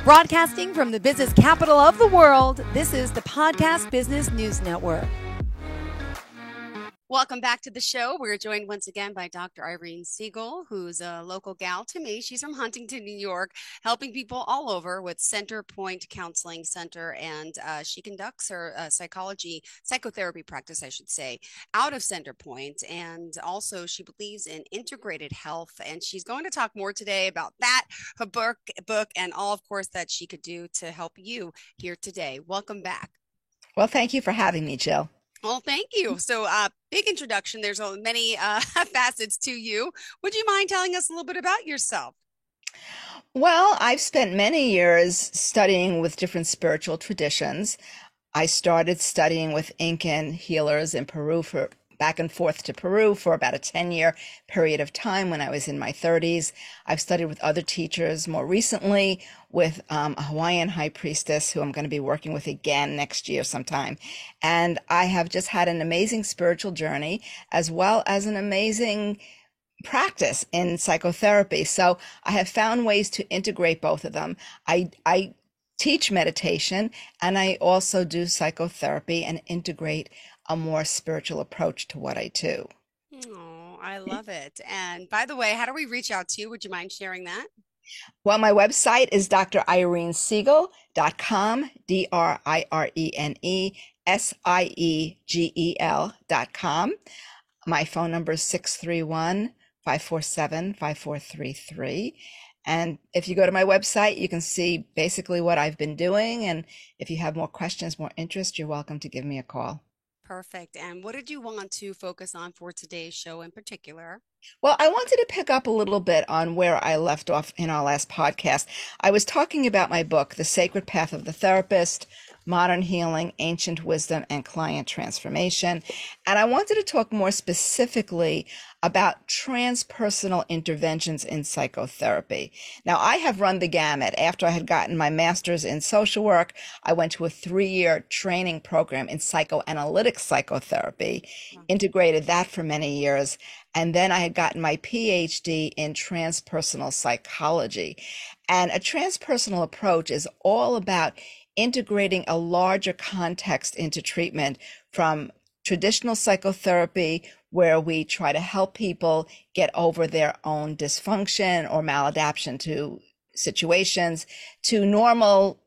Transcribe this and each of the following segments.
Broadcasting from the business capital of the world, this is the Podcast Business News Network. Welcome back to the show. We're joined once again by Dr. Irene Siegel, who's a local gal to me. She's from Huntington, New York, helping people all over with Center Point Counseling Center. And she conducts her psychotherapy practice, I should say, out of Center Point. And also she believes in integrated health. And she's going to talk more today about that, her book, and all, of course, that she could do to help you here today. Welcome back. Well, thank you for having me, Jill. Well, thank you. So, big introduction. There's many facets to you. Would you mind telling us a little bit about yourself? Well, I've spent many years studying with different spiritual traditions. I started studying with Incan healers in Peru for back and forth to Peru for about a 10-year period of time when I was in my 30s. I've studied with other teachers more recently with a Hawaiian high priestess who I'm going to be working with again next year sometime. And I have just had an amazing spiritual journey as well as an amazing practice in psychotherapy. So I have found ways to integrate both of them. I teach meditation and I also do psychotherapy and integrate a more spiritual approach to what I do. Oh, I love it. And by the way, how do we reach out to you? Would you mind sharing that? Well, my website is drirenesiegel.com, drirenesieGel.com. My phone number is 631-547-5433. And if you go to my website, you can see basically what I've been doing. And if you have more questions, more interest, you're welcome to give me a call. Perfect. And what did you want to focus on for today's show in particular? Well, I wanted to pick up a little bit on where I left off in our last podcast. I was talking about my book, The Sacred Path of the Therapist, Modern Healing, Ancient Wisdom, and Client Transformation. And I wanted to talk more specifically about transpersonal interventions in psychotherapy. Now, I have run the gamut. After I had gotten my master's in social work, I went to a 3-year training program in psychoanalytic psychotherapy, integrated that for many years. And then I had gotten my PhD in transpersonal psychology. And a transpersonal approach is all about integrating a larger context into treatment from traditional psychotherapy, where we try to help people get over their own dysfunction or maladaptation to situations, to normal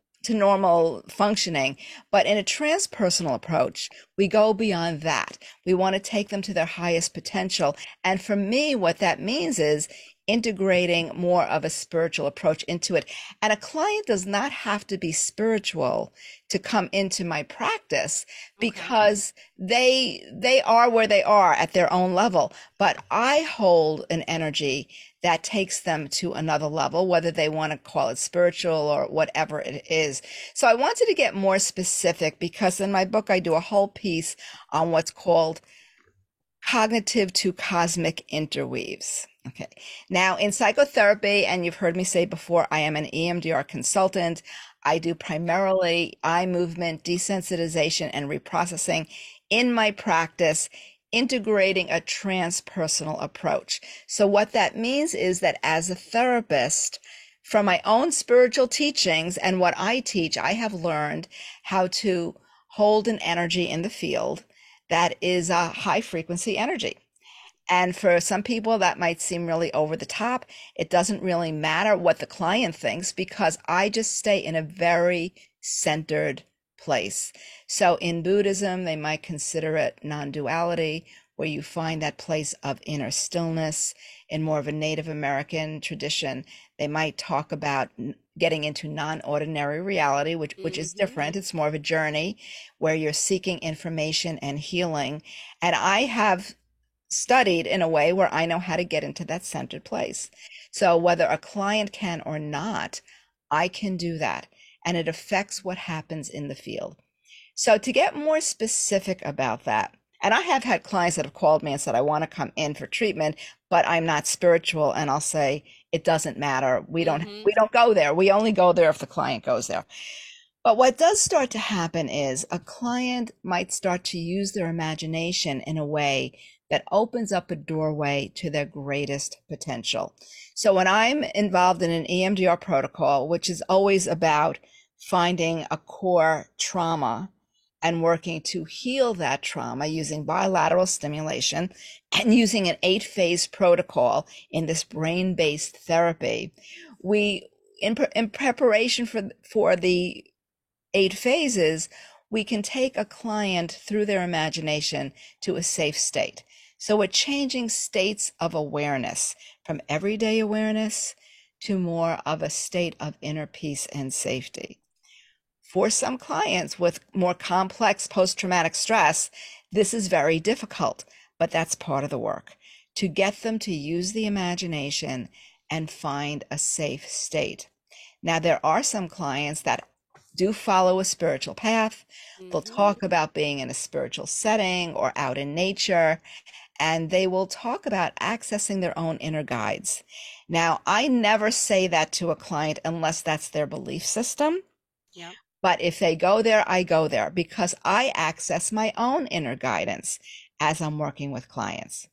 functioning. But in a transpersonal approach, we go beyond that. We want to take them to their highest potential. And for me, what that means is integrating more of a spiritual approach into it. And a client does not have to be spiritual to come into my practice because they are where they are at their own level. But I hold an energy that takes them to another level, whether they want to call it spiritual or whatever it is. So I wanted to get more specific because in my book, I do a whole piece on what's called cognitive to cosmic interweaves. Okay. Now in psychotherapy, and you've heard me say before, I am an EMDR consultant. I do primarily eye movement, desensitization, and reprocessing in my practice, integrating a transpersonal approach. So what that means is that as a therapist, from my own spiritual teachings and what I teach, I have learned how to hold an energy in the field that is a high frequency energy. And for some people that might seem really over the top. It doesn't really matter what the client thinks because I just stay in a very centered place. So in Buddhism, they might consider it non-duality, where you find that place of inner stillness. In more of a Native American tradition, they might talk about getting into non-ordinary reality, which is different. It's more of a journey where you're seeking information and healing. And I have studied in a way where I know how to get into that centered place. So whether a client can or not, I can do that. And it affects what happens in the field. So to get more specific about that, and I have had clients that have called me and said, I want to come in for treatment, but I'm not spiritual. And I'll say, it doesn't matter. We don't go there. We only go there if the client goes there. But what does start to happen is a client might start to use their imagination in a way that opens up a doorway to their greatest potential. So when I'm involved in an EMDR protocol, which is always about finding a core trauma and working to heal that trauma using bilateral stimulation and using an 8-phase protocol in this brain-based therapy, we, in preparation for the 8 phases, we can take a client through their imagination to a safe state. So we're changing states of awareness from everyday awareness to more of a state of inner peace and safety. For some clients with more complex post-traumatic stress, this is very difficult, but that's part of the work, to get them to use the imagination and find a safe state. Now, there are some clients that do follow a spiritual path. They'll talk about being in a spiritual setting or out in nature, and they will talk about accessing their own inner guides. Now, I never say that to a client unless that's their belief system. Yep. But if they go there, I go there because I access my own inner guidance as I'm working with clients.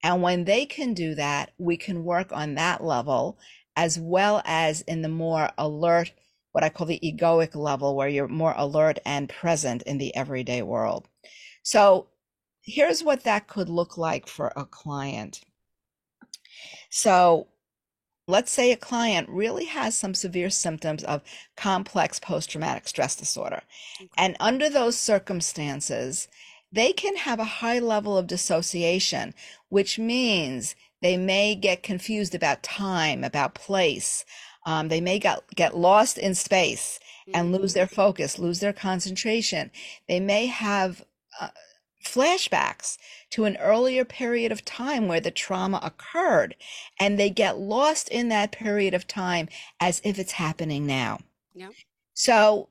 And when they can do that, we can work on that level as well as in the more alert, what I call the egoic level, where you're more alert and present in the everyday world. So here's what that could look like for a client. So let's say a client really has some severe symptoms of complex post-traumatic stress disorder. Okay. And under those circumstances, they can have a high level of dissociation, which means they may get confused about time, about place. They may get lost in space and lose their focus, lose their concentration. They may have flashbacks to an earlier period of time where the trauma occurred, and they get lost in that period of time as if it's happening now. Yep. So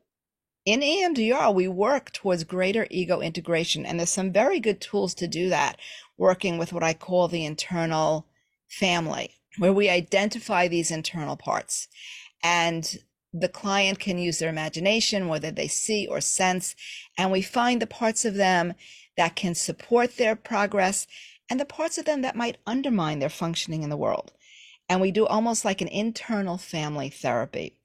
in EMDR, we work towards greater ego integration, and there's some very good tools to do that, working with what I call the internal family, where we identify these internal parts. And the client can use their imagination, whether they see or sense, and we find the parts of them that can support their progress and the parts of them that might undermine their functioning in the world. And we do almost like an internal family therapy.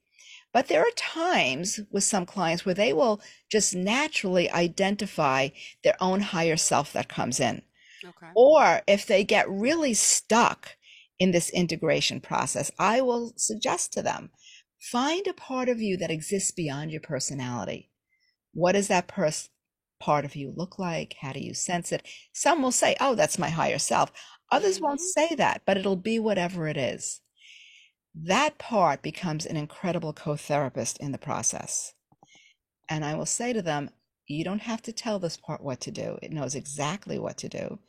But there are times with some clients where they will just naturally identify their own higher self that comes in. Okay. Or if they get really stuck in this integration process, I will suggest to them, find a part of you that exists beyond your personality. What does that part of you look like? How do you sense it? Some will say, oh, that's my higher self. Others won't say that, but it'll be whatever it is. That part becomes an incredible co-therapist in the process. And I will say to them, you don't have to tell this part what to do. It knows exactly what to do.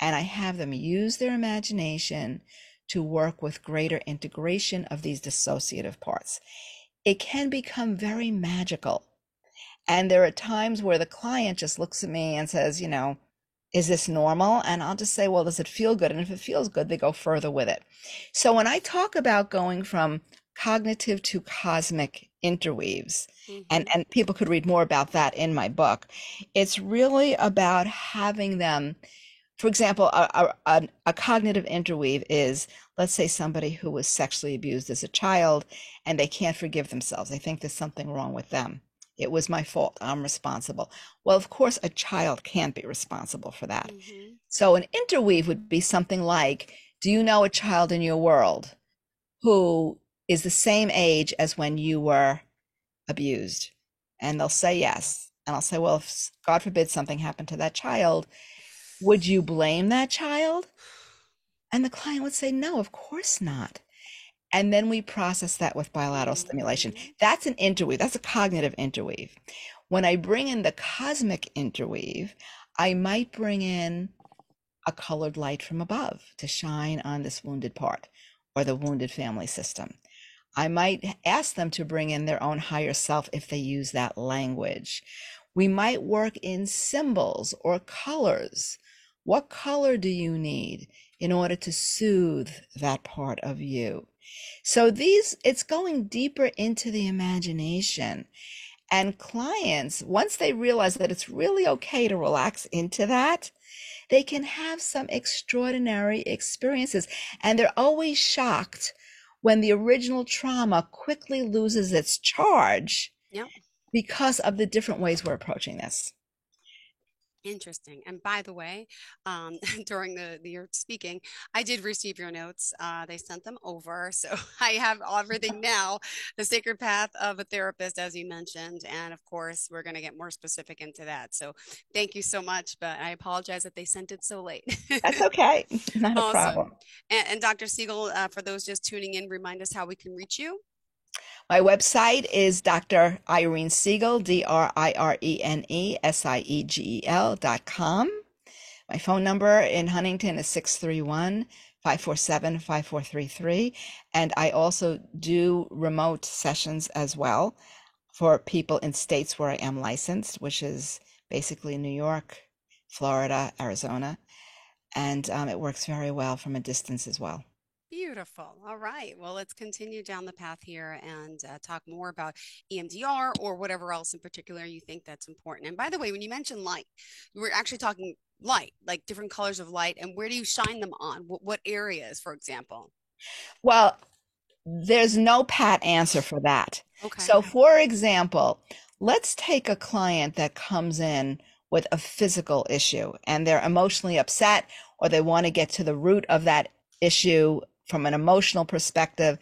And I have them use their imagination to work with greater integration of these dissociative parts. It can become very magical. And there are times where the client just looks at me and says, is this normal? And I'll just say, well, does it feel good? And if it feels good, they go further with it. So when I talk about going from cognitive to cosmic interweaves, and people could read more about that in my book, it's really about having them, for example, a cognitive interweave is, let's say somebody who was sexually abused as a child and they can't forgive themselves. They think there's something wrong with them. It was my fault. I'm responsible. Well, of course, a child can't be responsible for that. So an interweave would be something like, do you know a child in your world who is the same age as when you were abused? And they'll say yes. And I'll say, well, if God forbid something happened to that child, would you blame that child? And the client would say, no, of course not. And then we process that with bilateral stimulation. That's an interweave. That's a cognitive interweave. When I bring in the cosmic interweave, I might bring in a colored light from above to shine on this wounded part or the wounded family system. I might ask them to bring in their own higher self if they use that language. We might work in symbols or colors. What color do you need in order to soothe that part of you? So it's going deeper into the imagination. And clients, once they realize that it's really okay to relax into that, they can have some extraordinary experiences. And they're always shocked when the original trauma quickly loses its charge Yep. because of the different ways we're approaching this. Interesting. And by the way, during your speaking, I did receive your notes. They sent them over. So I have everything now, the sacred path of a therapist, as you mentioned. And of course, we're going to get more specific into that. So thank you so much. But I apologize that they sent it so late. That's okay. Not a Awesome. problem. And Dr. Siegel, for those just tuning in, remind us how we can reach you. My website is Dr. Irene Siegel, DRIRENESIEGEL.com. My phone number in Huntington is 631-547-5433. And I also do remote sessions as well for people in states where I am licensed, which is basically New York, Florida, Arizona. And it works very well from a distance as well. Beautiful. All right. Well, let's continue down the path here and talk more about EMDR or whatever else in particular you think that's important. And by the way, when you mentioned light, we're actually talking light, like different colors of light, and where do you shine them on? What areas, for example? Well, there's no pat answer for that. Okay. So, for example, let's take a client that comes in with a physical issue and they're emotionally upset, or they want to get to the root of that issue from an emotional perspective.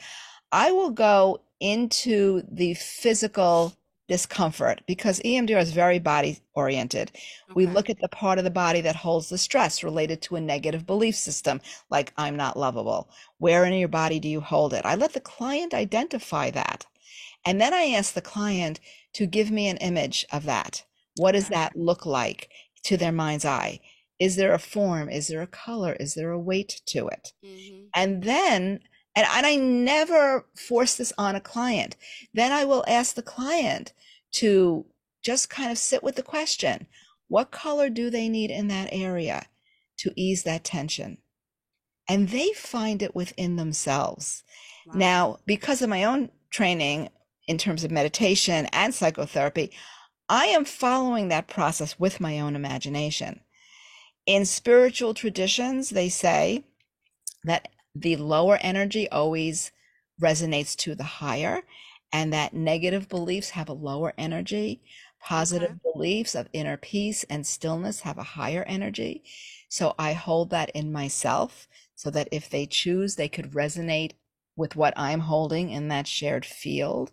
I will go into the physical discomfort because EMDR is very body oriented. We Okay. look at the part of the body that holds the stress related to a negative belief system, like I'm not lovable. Where in your body do you hold it? I let the client identify that. And then I ask the client to give me an image of that. What does Okay. that look like to their mind's eye? Is there a form? Is there a color? Is there a weight to it? Mm-hmm. And then, and I never force this on a client. Then I will ask the client to just kind of sit with the question, what color do they need in that area to ease that tension? And they find it within themselves. Wow. Now, because of my own training in terms of meditation and psychotherapy, I am following that process with my own imagination. In spiritual traditions, they say that the lower energy always resonates to the higher, and that negative beliefs have a lower energy. Positive Okay. beliefs of inner peace and stillness have a higher energy. So I hold that in myself so that if they choose, they could resonate with what I'm holding in that shared field,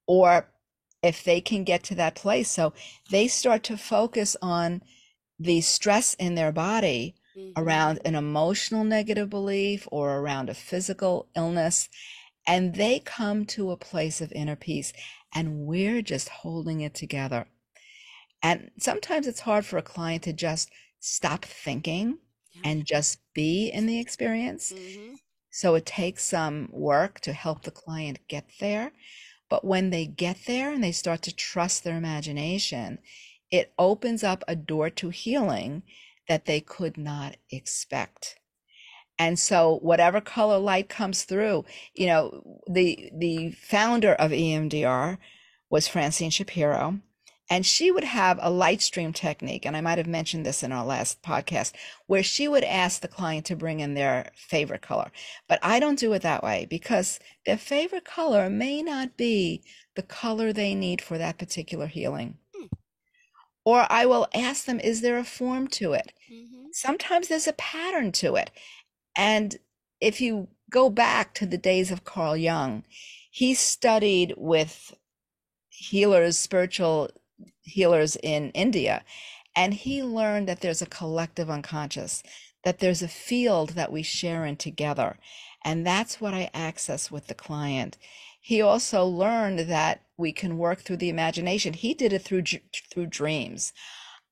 or if they can get to that place. So they start to focus on the stress in their body Mm-hmm. around an emotional negative belief or around a physical illness, and they come to a place of inner peace, and we're just holding it together. And sometimes it's hard for a client to just stop thinking Yeah. and just be in the experience. Mm-hmm. So it takes some work to help the client get there. But when they get there and they start to trust their imagination, it opens up a door to healing that they could not expect. And so whatever color light comes through, the founder of EMDR was Francine Shapiro, and she would have a light stream technique, and I might have mentioned this in our last podcast, where she would ask the client to bring in their favorite color. But I don't do it that way because their favorite color may not be the color they need for that particular healing. Or I will ask them, is there a form to it? Mm-hmm. Sometimes there's a pattern to it. And if you go back to the days of Carl Jung, he studied with healers, spiritual healers in India, and he learned that there's a collective unconscious, that there's a field that we share in together. And that's what I access with the client. He also learned that we can work through the imagination. He did it through dreams.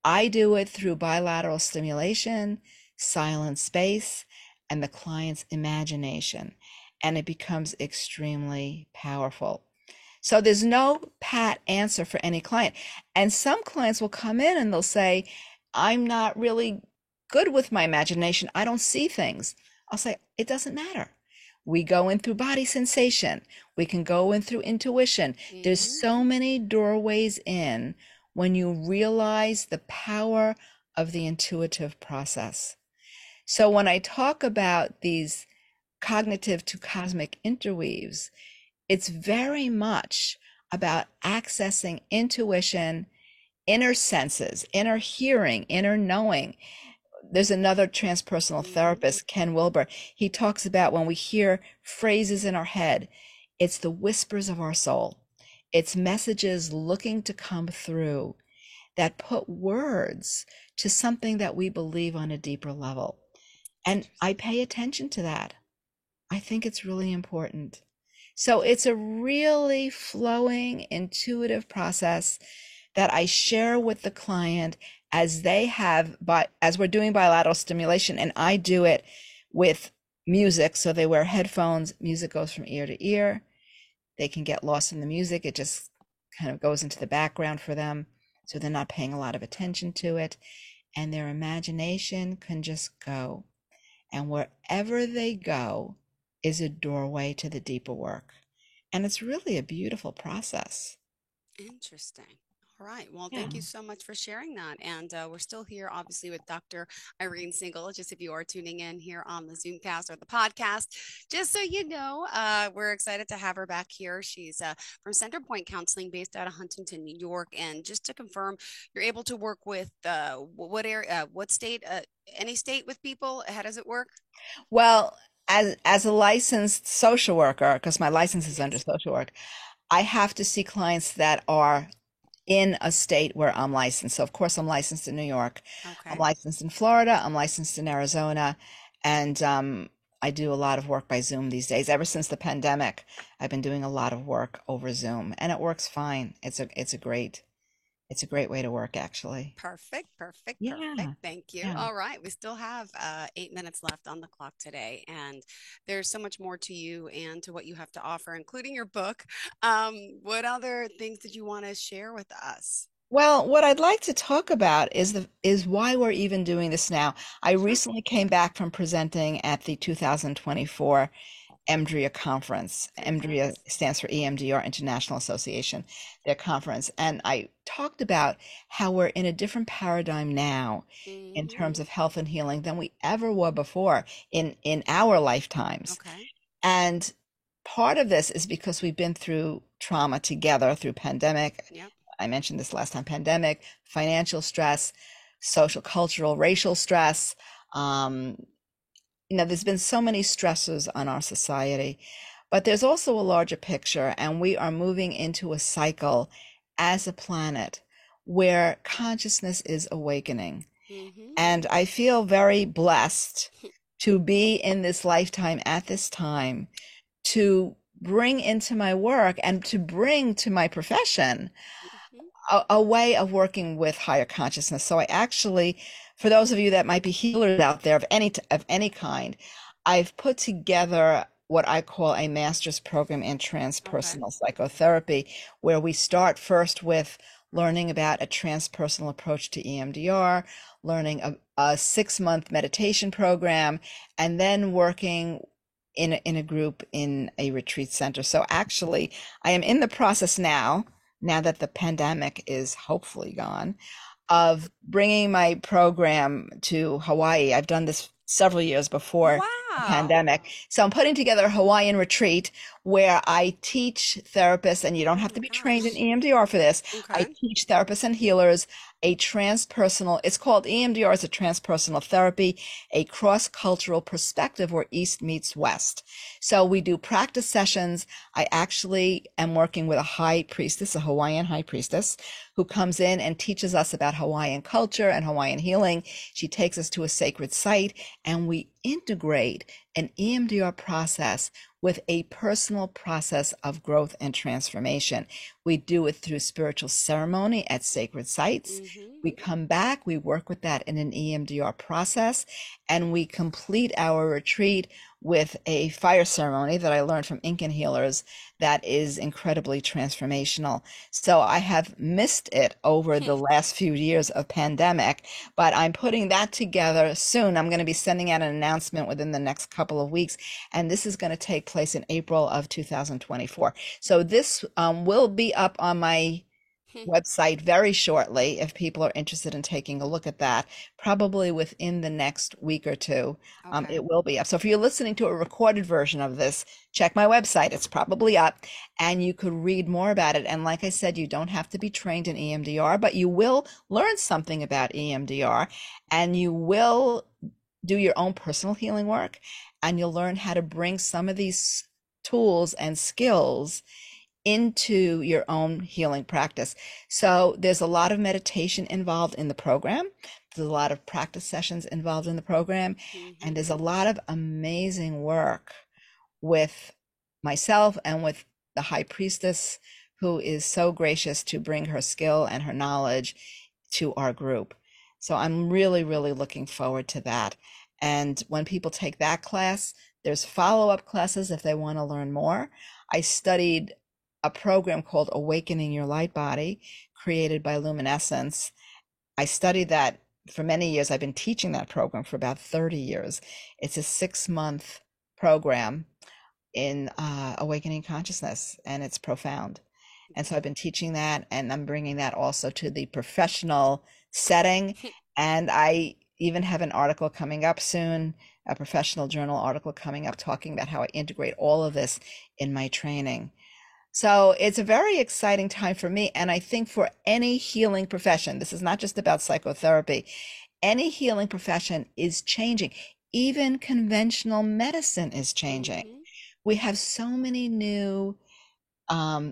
I do it through bilateral stimulation, silent space, and the client's imagination. And it becomes extremely powerful. So there's no pat answer for any client. And some clients will come in and they'll say, I'm not really good with my imagination. I don't see things. I'll say, it doesn't matter. We go in through body sensation. We can go in through intuition. Mm-hmm. There's so many doorways in when you realize the power of the intuitive process. So when I talk about these cognitive to cosmic interweaves, it's very much about accessing intuition, inner senses, inner hearing, inner knowing. There's another transpersonal therapist, Ken Wilber. He talks about when we hear phrases in our head, it's the whispers of our soul. It's messages looking to come through that put words to something that we believe on a deeper level. And I pay attention to that. I think it's really important. So it's a really flowing, intuitive process that I share with the client as they have, as we're doing bilateral stimulation, and I do it with music. So they wear headphones, music goes from ear to ear. They can get lost in the music. It just kind of goes into the background for them. So they're not paying a lot of attention to it. And their imagination can just go. And wherever they go is a doorway to the deeper work. And it's really a beautiful process. Interesting. All right. Well, Yeah. thank you so much for sharing that. And we're still here, obviously, with Dr. Irene Siegel. Just if you are tuning in here on the Zoomcast or the podcast, just so you know, we're excited to have her back here. She's from Centerpoint Counseling, based out of Huntington, New York. And just to confirm, you're able to work with what area, what state, any state with people? How does it work? Well, as a licensed social worker, because my license is under Yes. social work, I have to see clients that are in a state where I'm licensed. So of course I'm licensed in New York. I'm Okay. licensed in Florida. I'm licensed in Arizona. And I do a lot of work by Zoom these days. Ever since the pandemic, I've been doing a lot of work over Zoom, and it works fine. It's a great way to work, actually. Perfect, perfect, perfect. Yeah, Thank you. yeah. All right. We still have 8 minutes left on the clock today, and there's so much more to you and to what you have to offer, including your book. What other things did you want to share with us? Well, what I'd like to talk about is why we're even doing this now. I Sure. recently came back from presenting at the 2024 EMDRIA conference. Okay. EMDRIA stands for EMDR International Association, their conference. And I talked about how we're in a different paradigm now in Mm-hmm. terms of health and healing than we ever were before in our lifetimes. Okay. And part of this is because we've been through trauma together through pandemic. Yep. I mentioned this last time, pandemic, financial stress, social, cultural, racial stress. Um, there's been so many stresses on our society, but there's also a larger picture, and we are moving into a cycle as a planet where consciousness is awakening. Mm-hmm. And I feel very blessed to be in this lifetime at this time to bring into my work and to bring to my profession Mm-hmm. a way of working with higher consciousness. So I actually, for those of you that might be healers out there of any kind, I've put together what I call a master's program in Okay. transpersonal psychotherapy, where we start first with learning about a transpersonal approach to EMDR, learning a 6-month meditation program, and then working in a group in a retreat center. So actually, I am in the process now that the pandemic is hopefully gone, of bringing my program to Hawaii. I've done this several years before the Wow. pandemic. So I'm putting together a Hawaiian retreat where I teach therapists, and you don't Oh have to my be trained in gosh. EMDR for this. I Okay. teach therapists and healers it's called EMDR as a transpersonal therapy, a cross-cultural perspective where East meets West. So we do practice sessions. I actually am working with a high priestess, a Hawaiian high priestess, who comes in and teaches us about Hawaiian culture and Hawaiian healing. She takes us to a sacred site, and we integrate an EMDR process with a personal process of growth and transformation. We do it through spiritual ceremony at sacred sites. Mm-hmm. We come back, we work with that in an EMDR process, and we complete our retreat with a fire ceremony that I learned from Incan healers that is incredibly transformational. So I have missed it over the last few years of pandemic, but I'm putting that together soon. I'm going to be sending out an announcement within the next couple of weeks, and this is going to take place in April of 2024. So this will be up on my website very shortly if people are interested in taking a look at that. Probably within the next week or two, Okay. it will be up. So if you're listening to a recorded version of this, check my website. It's probably up and you could read more about it. And like I said, you don't have to be trained in EMDR, but you will learn something about EMDR and you will do your own personal healing work and you'll learn how to bring some of these tools and skills into your own healing practice. So there's a lot of meditation involved in the program. There's a lot of practice sessions involved in the program. And there's a lot of amazing work with myself and with the high priestess, who is so gracious to bring her skill and her knowledge to our group. So I'm really, really looking forward to that. And when people take that class, there's follow-up classes if they want to learn more. I studied a program called Awakening Your Light Body, created by Luminescence. I studied that for many years. I've been teaching that program for about 30 years. It's a 6-month program in awakening consciousness, and it's profound. And so I've been teaching that, and I'm bringing that also to the professional setting. And I even have an article coming up soon, a professional journal article coming up, talking about how I integrate all of this in my training. So it's a very exciting time for me. And I think for any healing profession, this is not just about psychotherapy, any healing profession is changing. Even conventional medicine is changing. We have so many new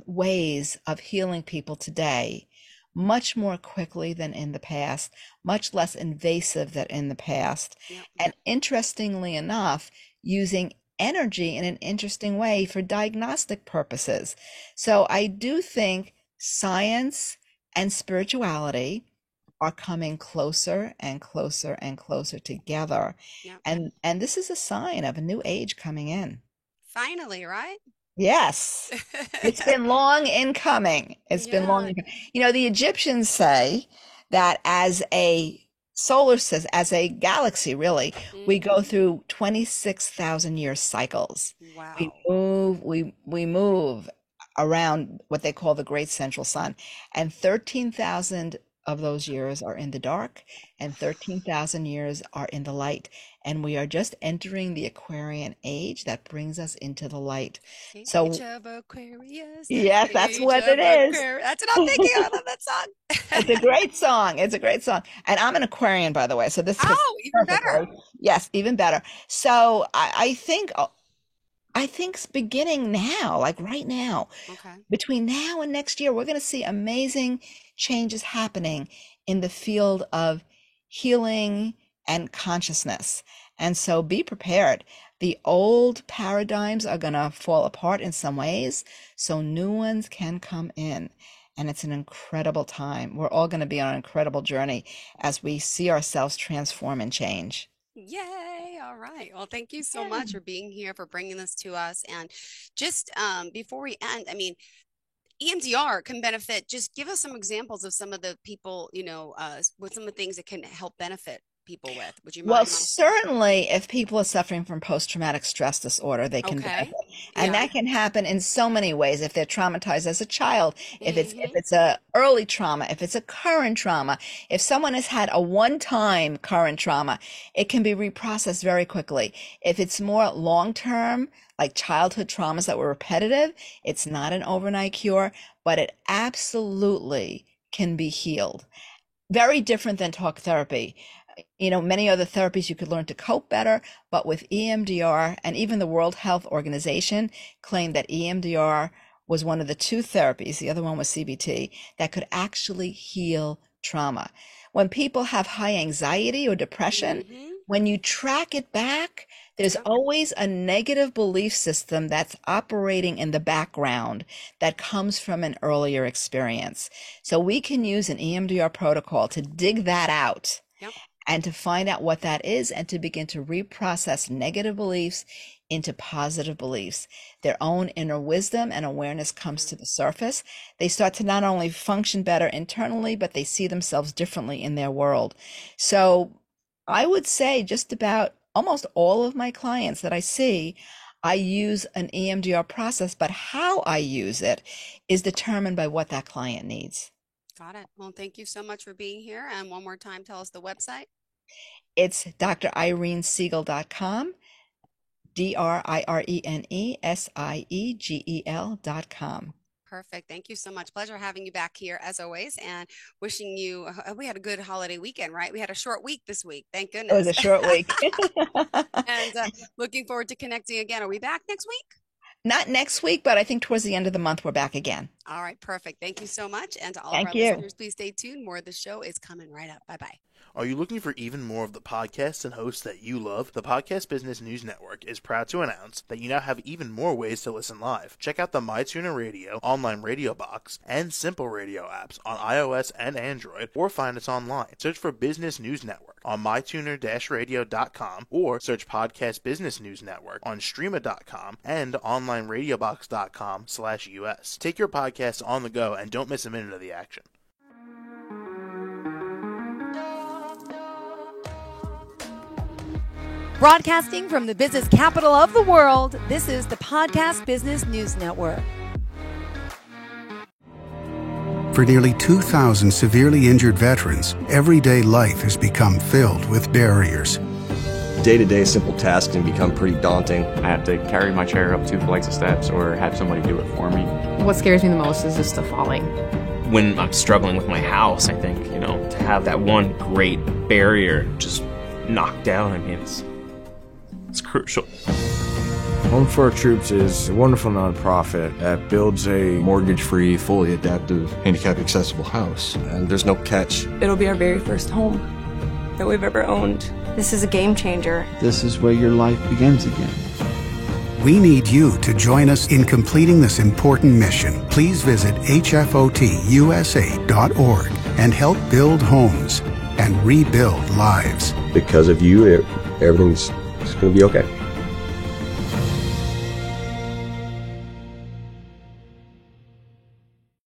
ways of healing people today, much more quickly than in the past, much less invasive than in the past. And interestingly enough, using energy in an interesting way for diagnostic purposes. So I do think science and spirituality are coming closer and closer and closer together. And this is a sign of a new age coming in. Finally, right? Yes. It's been long in coming. It's been long. You know, the Egyptians say that as a solar system, as a galaxy, really, we go through 26,000 year cycles. Wow. We move around what they call the Great Central Sun, and 13,000 of those years are in the dark, and 13,000 years are in the light. And we are just entering the Aquarian age that brings us into the light. So, Age of Aquarius. yes, that's what it is. That's what I'm thinking. I love that song. It's a great song. It's a great song. And I'm an Aquarian, by the way. So this fits even better. Yes, even better. So I think beginning now, like right now, between now and next year, we're going to see amazing changes happening in the field of healing and consciousness. And so be prepared. The old paradigms are going to fall apart in some ways, so new ones can come in. And it's an incredible time. We're all going to be on an incredible journey as we see ourselves transform and change. Yay. All right. Well, thank you so much for being here, for bringing this to us. And just before we end, I mean, EMDR can benefit. Just give us some examples of some of the people, with some of the things that can help benefit people with. Would you mind? Well, certainly if people are suffering from post-traumatic stress disorder, they can benefit. And that can happen in so many ways. If they're traumatized as a child, if it's a early trauma, if it's a current trauma, if someone has had a one-time current trauma, it can be reprocessed very quickly. If it's more long-term, like childhood traumas that were repetitive, it's not an overnight cure, but it absolutely can be healed. Very different than talk therapy. Many other therapies you could learn to cope better, but with EMDR, and even the World Health Organization claimed that EMDR was one of the 2 therapies, the other one was CBT, that could actually heal trauma. When people have high anxiety or depression, when you track it back, there's always a negative belief system that's operating in the background that comes from an earlier experience. So we can use an EMDR protocol to dig that out. And to find out what that is and to begin to reprocess negative beliefs into positive beliefs. Their own inner wisdom and awareness comes to the surface. They start to not only function better internally, but they see themselves differently in their world. So I would say just about almost all of my clients that I see, I use an EMDR process, but how I use it is determined by what that client needs. Got it. Well, thank you so much for being here. And one more time, tell us the website. It's drirenesiegel.com, drirenesiegel.com. Perfect. Thank you so much. Pleasure having you back here as always, and wishing you, we had a good holiday weekend, right? We had a short week this week. Thank goodness. It was a short week. And looking forward to connecting again. Are we back next week? Not next week, but I think towards the end of the month, we're back again. All right. Perfect. Thank you so much. And to all Thank of our you. listeners, please stay tuned. More of the show is coming right up. Bye-bye. Are you looking for even more of the podcasts and hosts that you love? The Podcast Business News Network is proud to announce that you now have even more ways to listen live. Check out the MyTuner Radio, online radio box, and Simple Radio apps on iOS and Android, or find us online. Search for Business News Network on mytuner-radio.com, or search Podcast Business News Network on streama.com and onlineradiobox.com/US. Take your podcast on the go and don't miss a minute of the action. Broadcasting from the business capital of the world, this is the Podcast Business News Network. For nearly 2,000 severely injured veterans, everyday life has become filled with barriers. Day-to-day simple tasks can become pretty daunting. I have to carry my chair up 2 flights of steps or have somebody do it for me. What scares me the most is just the falling. When I'm struggling with my house, I think, to have that one great barrier just knocked down, it's crucial. Home for Our Troops is a wonderful nonprofit that builds a mortgage-free, fully adaptive, handicap-accessible house. And there's no catch. It'll be our very first home that we've ever owned. This is a game changer. This is where your life begins again. We need you to join us in completing this important mission. Please visit hfotusa.org and help build homes and rebuild lives. Because of you, everything's going to be okay.